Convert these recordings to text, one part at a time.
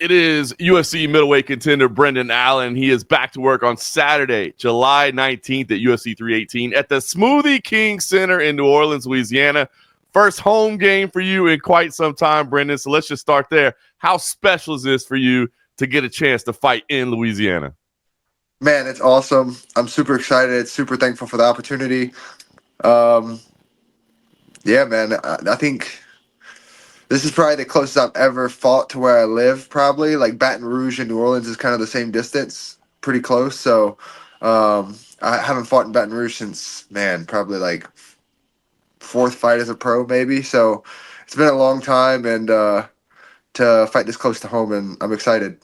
It is UFC middleweight contender Brendan Allen. He is back to work on Saturday, July 19th at UFC 318 at the Smoothie King Center in New Orleans, Louisiana. First home game for you in quite some time, Brendan. So let's just start there. How special is this for you to get a chance to fight in Louisiana? Man, it's awesome. I'm super excited. Super thankful for the opportunity. Yeah, man, I think this is probably the closest I've ever fought to where I live, probably. Like Baton Rouge and New Orleans is kind of the same distance, pretty close. So I haven't fought in Baton Rouge since, man, probably like fourth fight as a pro, maybe. So it's been a long time, and to fight this close to home, and I'm excited.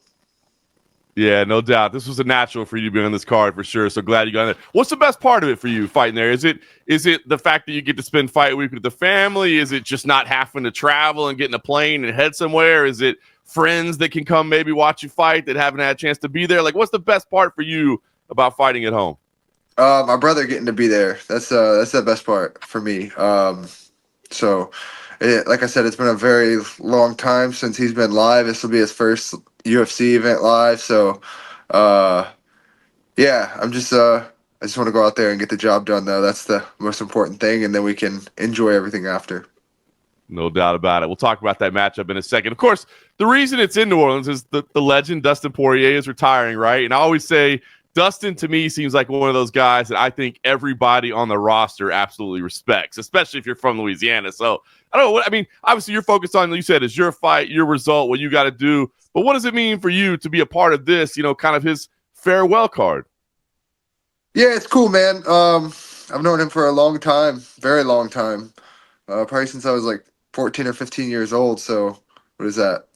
Yeah, no doubt. This was a natural for you to be on this card for sure. So glad you got it. What's the best part of it for you fighting there? Is it the fact that you get to spend fight week with the family? Is it just not having to travel and getting a plane and head somewhere? Is it friends that can come maybe watch you fight that haven't had a chance to be there? Like, what's the best part for you about fighting at home? My brother getting to be there. That's the best part for me. Like I said, it's been a very long time since he's been live. This will be his first UFC event live. So, yeah, I just want to go out there and get the job done, though. That's the most important thing, and then we can enjoy everything after. No doubt about it. We'll talk about that matchup in a second. Of course, the reason it's in New Orleans is the legend Dustin Poirier is retiring, right? And I always say Dustin, to me, seems like one of those guys that I think everybody on the roster absolutely respects, especially if you're from Louisiana. So, I don't know. I mean, obviously, you're focused on, you said, is your fight, your result, what you got to do. But what does it mean for you to be a part of this, kind of his farewell card? Yeah, it's cool, man. I've known him for a long time, very long time, probably since I was like 14 or 15 years old. So what is that?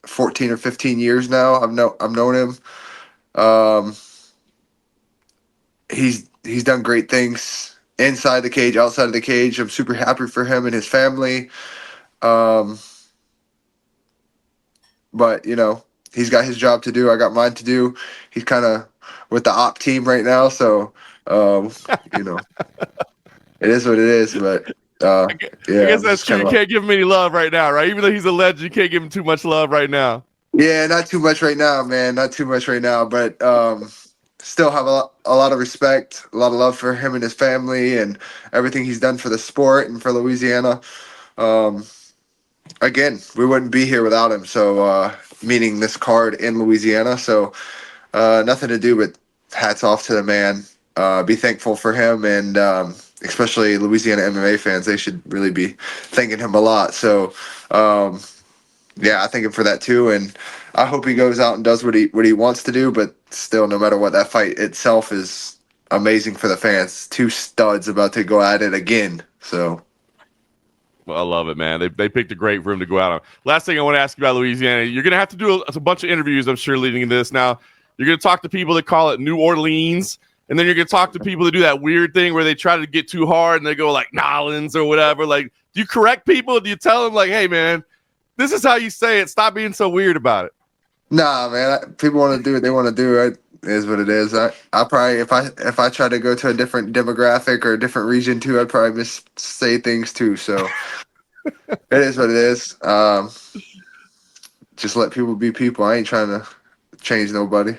14 or 15 years now. I've known him. He's done great things inside the cage, outside of the cage. I'm super happy for him and his family. But he's got his job to do. I got mine to do. He's kind of with the op team right now, so it is what it is. But I guess that's true. You can't give him any love right now, right? Even though he's a legend, you can't give him too much love right now. Yeah, not too much right now, man. Not too much right now, but still have a lot of respect, a lot of love for him and his family, and everything he's done for the sport and for Louisiana. Again, we wouldn't be here without him. So, meaning this card in Louisiana. So, nothing to do but hats off to the man. Be thankful for him, and especially Louisiana MMA fans. They should really be thanking him a lot. So, yeah, I thank him for that too, and I hope he goes out and does what he wants to do. But still, no matter what, that fight itself is amazing for the fans. Two studs about to go at it again. So. Well, I love it, man. They picked a great room to go out on. Last thing I want to ask you about Louisiana, you're going to have to do a bunch of interviews, I'm sure, leading into this. Now, you're going to talk to people that call it New Orleans, and then you're going to talk to people that do that weird thing where they try to get too hard and they go like Nolans or whatever. Like, do you correct people? Do you tell them like, hey, man, this is how you say it. Stop being so weird about it. Nah, man. People want to do what they want to do. It is what it is. I probably, if I try to go to a different demographic or a different region too, I'd probably say things too. So it is what it is. Just let people be people. I ain't trying to change nobody.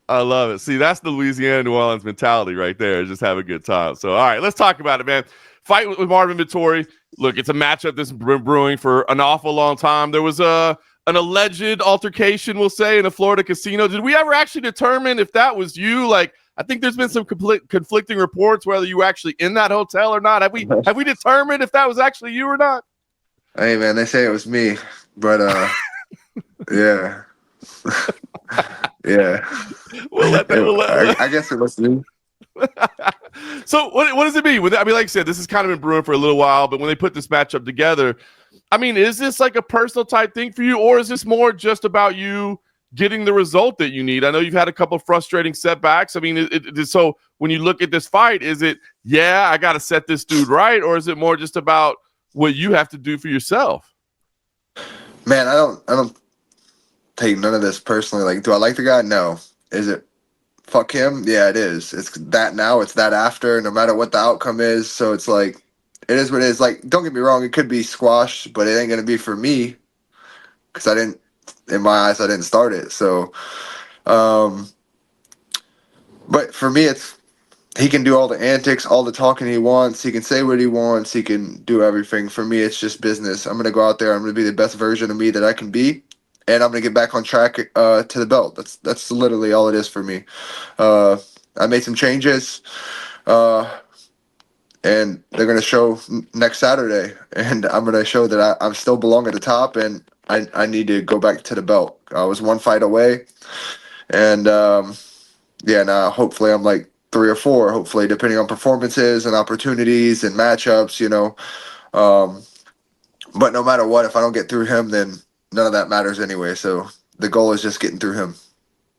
I love it. See, that's the Louisiana New Orleans mentality right there. Just have a good time. So, all right, let's talk about it, man. Fight with Marvin Vettori. Look, it's a matchup that's been brewing for an awful long time. There was an alleged altercation, we'll say, in a Florida casino. Did we ever actually determine if that was you? Like, I think there's been some conflicting reports whether you were actually in that hotel or not. Have we determined if that was actually you or not? Hey, man, they say it was me, but yeah. Yeah. I guess it was me. So what does it mean? I mean, like I said, this has kind of been brewing for a little while, but when they put this matchup together, I mean, is this like a personal type thing for you, or is this more just about you getting the result that you need? I know you've had a couple of frustrating setbacks. I mean, so when you look at this fight, is it, yeah, I got to set this dude right, or is it more just about what you have to do for yourself? Man, I don't take none of this personally. Like, do I like the guy? No. Is it fuck him? Yeah, it is. It's that now. It's that after. No matter what the outcome is. So it's like, it is what it is. Like, don't get me wrong. It could be squashed, but it ain't gonna be for me because I didn't in my eyes, I didn't start it. So, um, but for me, it's he can do all the antics, all the talking he wants. He can say what he wants. He can do everything. For me, it's just business. I'm gonna go out there. I'm gonna be the best version of me that I can be, and I'm gonna get back on track to the belt. That's literally all it is for me. I made some changes, uh, and they're gonna show next Saturday, and I'm gonna show that I'm still belong at the top, and I need to go back to the belt. I was one fight away, and yeah, now hopefully I'm like 3 or 4, hopefully, depending on performances and opportunities and matchups, Um, but no matter what, if I don't get through him, then none of that matters anyway. So the goal is just getting through him.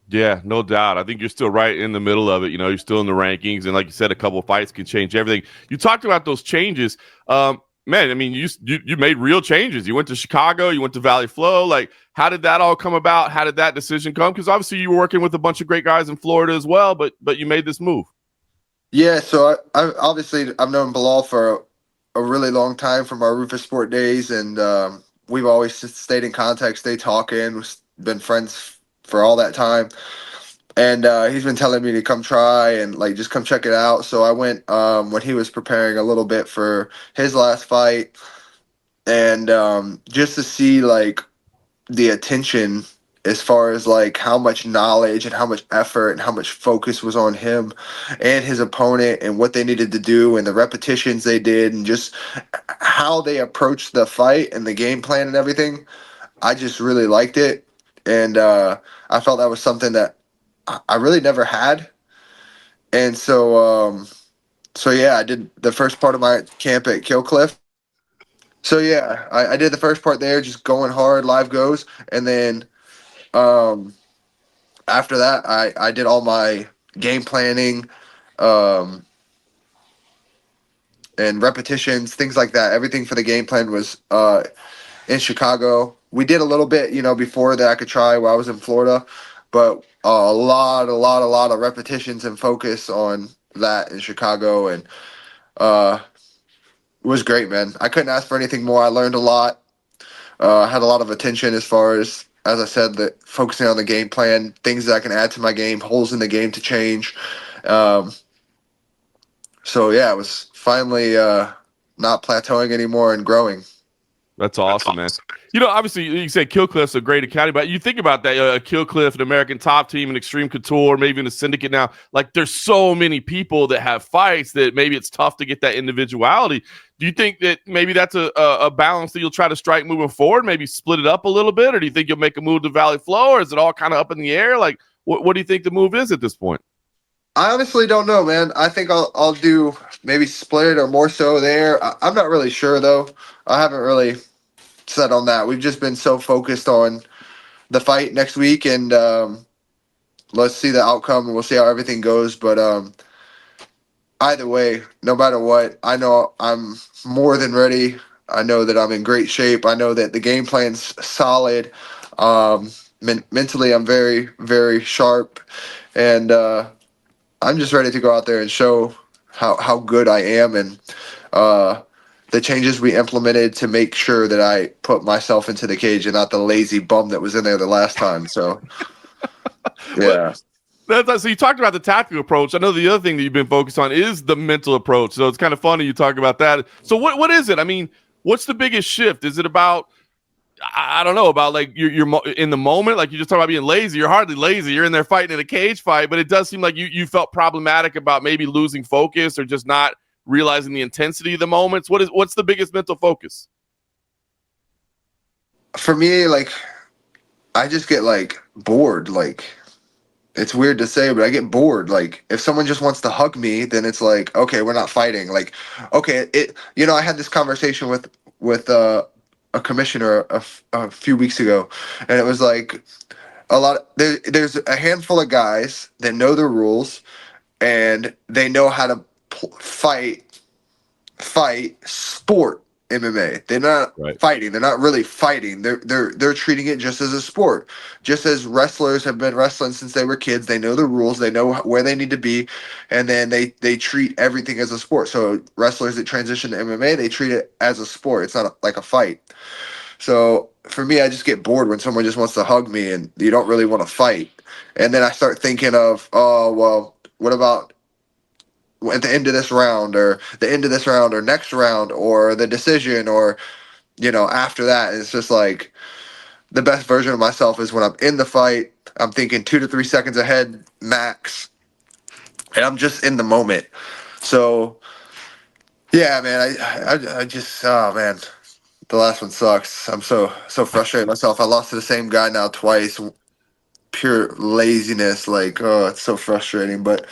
Yeah, no doubt. I think you're still right in the middle of it. You're still in the rankings, and like you said, a couple of fights can change everything. You talked about those changes, man. I mean, you made real changes. You went to Chicago, you went to Valley Flow. Like, how did that all come about? How did that decision come? Because obviously you were working with a bunch of great guys in Florida as well, but you made this move. Yeah, so I obviously I've known Belal for a really long time from our Rufus Sport days, and we've always stayed in contact, stayed talking, we've been friends for all that time. And he's been telling me to come try and like just come check it out. So I went when he was preparing a little bit for his last fight, and just to see like the attention as far as like how much knowledge and how much effort and how much focus was on him and his opponent and what they needed to do and the repetitions they did and just how they approached the fight and the game plan and everything. I just really liked it, and I felt that was something that I really never had. And so yeah, I did the first part of my camp at Killcliff. So yeah, I did the first part there, just going hard, live goes, and then um, after that, I did all my game planning, um, and repetitions, things like that. Everything for the game plan was in Chicago. We did a little bit, before that I could try while I was in Florida, but a lot of repetitions and focus on that in Chicago, and it was great, man. I couldn't ask for anything more. I learned a lot. Had a lot of attention as I said, that focusing on the game plan, things that I can add to my game, holes in the game to change. Um, so yeah, it was finally not plateauing anymore and growing. That's awesome, man. Obviously, you say Killcliff's a great academy, but you think about that, Killcliff, an American Top Team, an Extreme Couture, maybe in a syndicate now. Like, there's so many people that have fights that maybe it's tough to get that individuality. Do you think that maybe that's a balance that you'll try to strike moving forward, maybe split it up a little bit, or do you think you'll make a move to Valley Flow, or is it all kind of up in the air? Like, what do you think the move is at this point? I honestly don't know, man. I think I'll do maybe split or more so there. I'm not really sure though. I haven't really set on that. We've just been so focused on the fight next week, and let's see the outcome, and we'll see how everything goes. But either way, no matter what, I know I'm more than ready. I know that I'm in great shape. I know that the game plan's solid. Mentally, I'm very, very sharp, and I'm just ready to go out there and show how good I am, and the changes we implemented to make sure that I put myself into the cage and not the lazy bum that was in there the last time. So, yeah. So you talked about the tactical approach. I know the other thing that you've been focused on is the mental approach. So it's kind of funny you talk about that. So what is it? I mean, what's the biggest shift? Is it about, I don't know, about like you're in the moment, like you just talk about being lazy. You're hardly lazy. You're in there fighting in a cage fight, but it does seem like you felt problematic about maybe losing focus or just not realizing the intensity of the moments. What's the biggest mental focus? For me, like, I just get like bored. Like, it's weird to say, but I get bored. Like, if someone just wants to hug me, then it's like, okay, we're not fighting. Like, okay, I had this conversation with a commissioner a few weeks ago, and it was like there's a handful of guys that know the rules and they know how to fight sport MMA. They're not Right. fighting. They're not really fighting. They're treating it just as a sport. Just as wrestlers have been wrestling since they were kids. They know the rules. They know where they need to be, and then they treat everything as a sport. So wrestlers that transition to MMA, they treat it as a sport. It's not like a fight. So for me, I just get bored when someone just wants to hug me and you don't really want to fight. And then I start thinking of, oh, well, what about at the end of this round or the end of this round or next round or the decision or, after that. It's just like the best version of myself is when I'm in the fight, I'm thinking 2 to 3 seconds ahead max, and I'm just in the moment. So, yeah, man, I just, oh, man. The last one sucks. I'm so frustrated myself. I lost to the same guy now twice. Pure laziness. Like, oh, it's so frustrating. But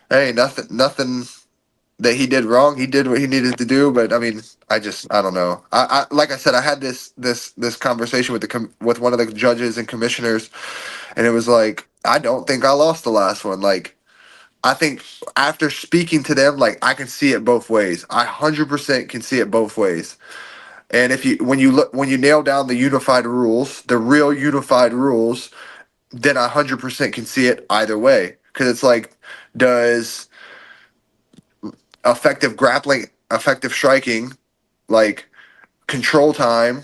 hey, nothing that he did wrong. He did what he needed to do. But I mean, I don't know. I like I said, I had this conversation with with one of the judges and commissioners, and it was like, I don't think I lost the last one. Like, I think after speaking to them, like I can see it both ways. I 100% can see it both ways. And when you nail down the unified rules, the real unified rules, then I 100% can see it either way. Because it's like, does effective grappling, effective striking, like control time,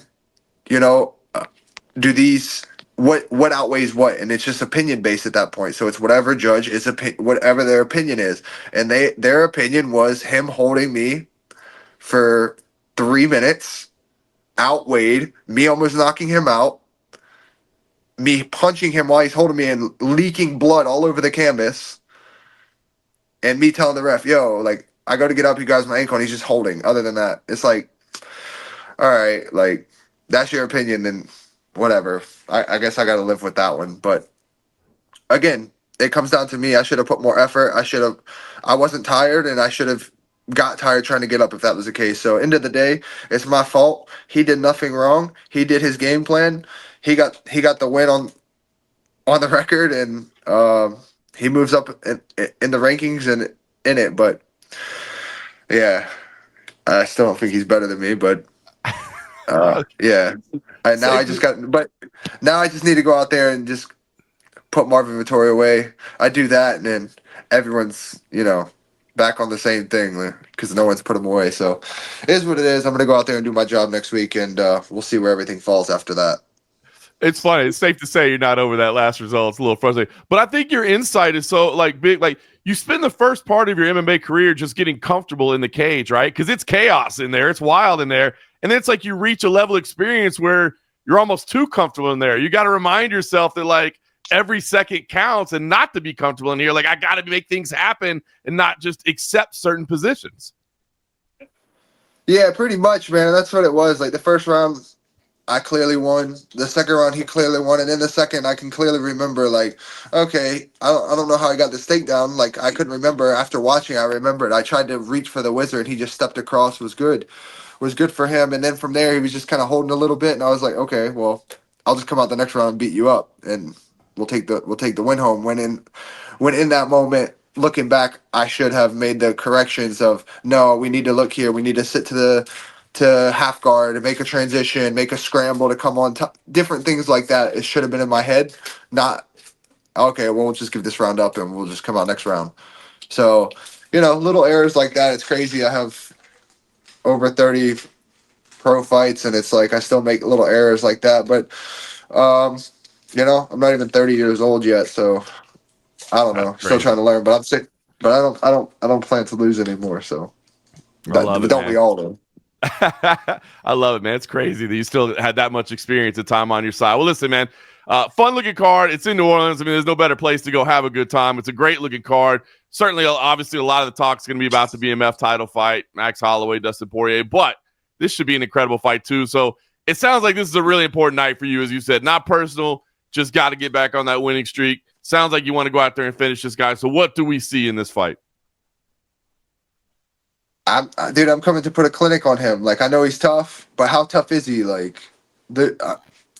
you know, do these what outweighs what? And it's just opinion based at that point. So it's whatever judge is whatever their opinion is, and their opinion was him holding me for 3 minutes outweighed me almost knocking him out, me punching him while he's holding me and leaking blood all over the canvas, and me telling the ref, yo, like, I go to get up, he grabs my ankle, and he's just holding. Other than that, it's like, all right, like, that's your opinion, then whatever. I guess I got to live with that one. But again, it comes down to me. I should have put more effort. I wasn't tired, and I should have got tired trying to get up if that was the case. So end of the day, it's my fault. He did nothing wrong. He did his game plan. He got the win on the record, and he moves up in the rankings and in it. But yeah, I still don't think he's better than me. But yeah, now I just need to go out there and just put Marvin Vettori away. I do that, and then everyone's back on the same thing because no one's put him away. So it is what it is. I'm gonna go out there and do my job next week, and we'll see where everything falls after that. It's funny. It's safe to say you're not over that last result. It's a little frustrating, but I think your insight is so big. Like, you spend the first part of your MMA career just getting comfortable in the cage, right? Because it's chaos in there, it's wild in there, and then it's like you reach a level of experience where you're almost too comfortable in there. You got to remind yourself that like every second counts, and not to be comfortable in here. Like, I got to make things happen and not just accept certain positions. Yeah, pretty much, man. That's what it was. Like the first round, I clearly won. The second round, he clearly won. And in the second, I can clearly remember, like, okay, I don't know how I got this takedown. Like, I couldn't remember. After watching, I remembered. I tried to reach for the wizard. He just stepped across. Was good for him. And then from there, he was just kind of holding a little bit. And I was like, okay, well, I'll just come out the next round and beat you up. And we'll take the win home. When in that moment, looking back, I should have made the corrections of, no, we need to look here. We need to sit to half guard and make a transition, make a scramble to come on top. Different things like that. It should have been in my head. Not, okay, well, we'll just give this round up and we'll just come out next round. So, little errors like that. It's crazy. I have over 30 pro fights, and it's like I still make little errors like that. But, I'm not even 30 years old yet, so I don't know. Still trying to learn, but I'm sick. But I don't plan to lose anymore. So, don't we all though? I love it, man. It's crazy that you still had that much experience and time on your side. Well, listen, man, fun looking card. It's in New Orleans. I mean, there's no better place to go have a good time. It's a great looking card. Certainly, obviously, a lot of the talk is going to be about the BMF title fight, Max Holloway, Dustin Poirier, but this should be an incredible fight too. So it sounds like this is a really important night for you, as you said. Not personal, just got to get back on that winning streak. Sounds like you want to go out there and finish this guy. So what do we see in this fight? Dude, I'm coming to put a clinic on him. Like, I know he's tough, but how tough is he? Like,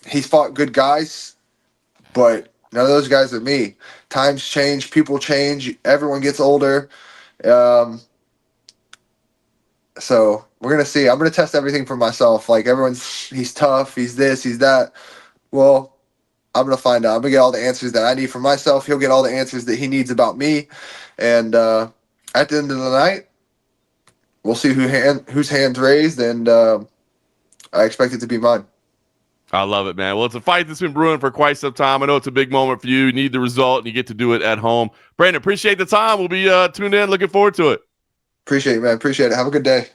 he's fought good guys, but none of those guys are me. Times change, people change, everyone gets older. So we're gonna see. I'm gonna test everything for myself. Like, he's tough, he's this, he's that. Well, I'm gonna find out. I'm gonna get all the answers that I need for myself. He'll get all the answers that he needs about me, and at the end of the night, we'll see whose hand's raised, and I expect it to be mine. I love it, man. Well, it's a fight that's been brewing for quite some time. I know it's a big moment for you. You need the result, and you get to do it at home. Brandon, appreciate the time. We'll be tuned in. Looking forward to it. Appreciate it, man. Appreciate it. Have a good day.